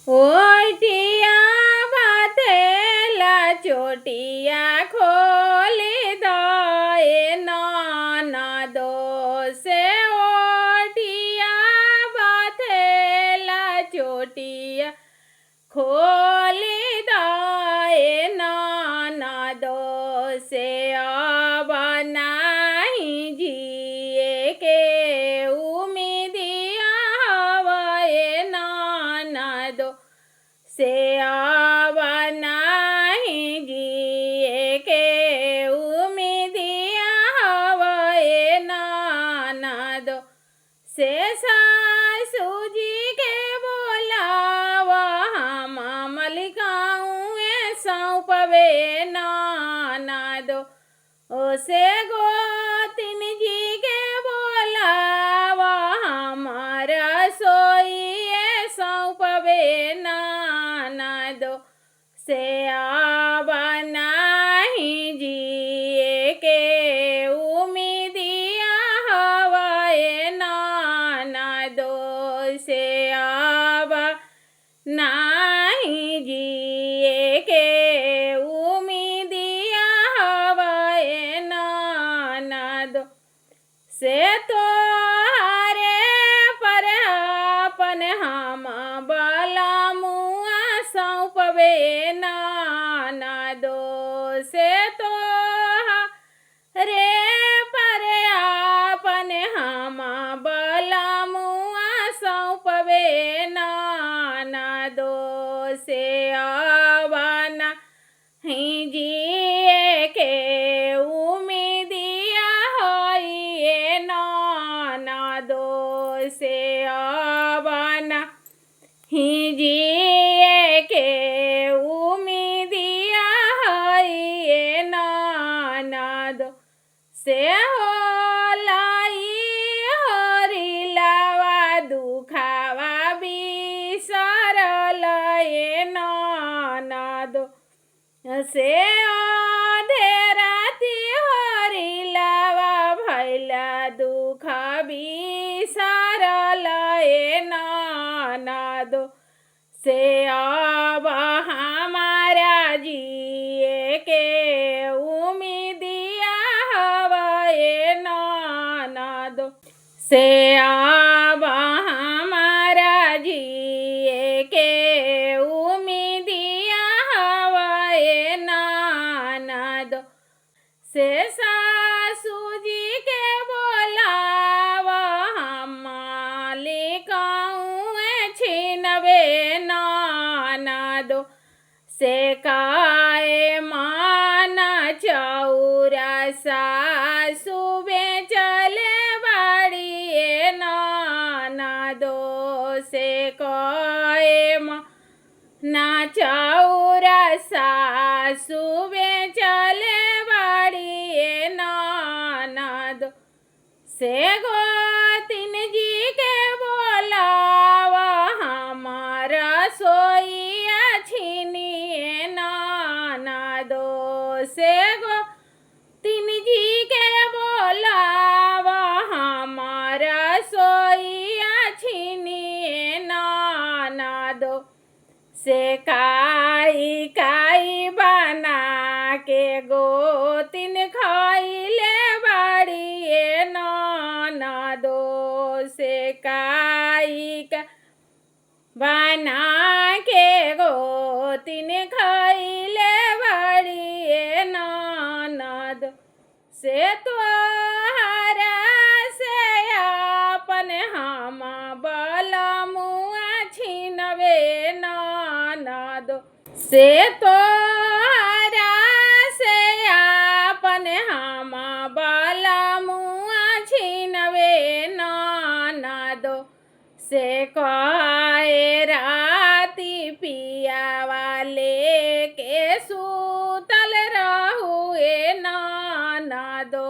ओटिया बातेला चोटिया खोली दाए नाना दो से ओटिया बातेला चोटिया खोली दाए नाना दो से अब नहीं जिए के उम्मीदिया हवाए नाना दो से अब नहीं जिए के उम्मीदिया हवाए नाना दो से सासू जी के बोलावा हम मलिकाऊँ सौंपवे नाना दो ओ से गोतिन जी के बोलावा हमारा सोइए सौंपवे नाना दो से अब नहीं जिए के उम्मीदिया हवाए नाना दो से अब नहीं जिए के उम्मीदिया हवाए नाना दो से तो हरे पर अपन हम बाला मुआ सौंपवे नाना दो से तो रे पर अपन हम बाला मुआ सौंपवे नाना दो से अब नहीं जिए के उम्मीदिया होइए नाना दो से अब नहीं जिए के उम्मीदिया होइए नाना दो से होलाई हरिलावा दुखावा बिसरल नाना दो से आधे राति हरिलावा भैला दुख बिसरल नाना दो से अब हमारा जिए के उम्मीदिया हवाए नाना दो से अब हमारा जिए के उम्मीदिया हवाए नाना दो से सासू जी के बोलावा हम मालिकाऊँ छिनवे नाना दो से काए माना चौरा सासू बेचले बाड़िए नाना दो से काए ना चौरा सासू बेचले बाड़िए नाना दो से गोतिन जी के बोलावा हमारा सोइया छीनिए नाना दो से गोतिन जी के बोलावा हमारा सोइया छीनिए नाना दो से काई काई बना के गोतिन खाइले बाड़िए नाना दो से काई का बना के गोतिन खाइले बाड़िए नाना दो से तो हरा से अपन हम बाला मुआ छिनवे नाना दो से तो हरा से अपन हम बाला मुआ छिनवे नाना दो से कहे राती पिया वाले के सूतल रहुए नाना दो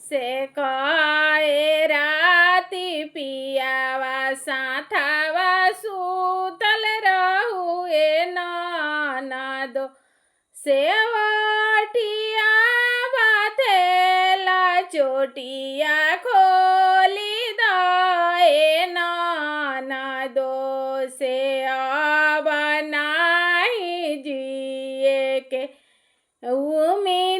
से कहे राती पियावा साथावा सूतल रहुए नाना दो से वाटिया बाथेला चोटिया खोली दाए नाना दो से अब उमें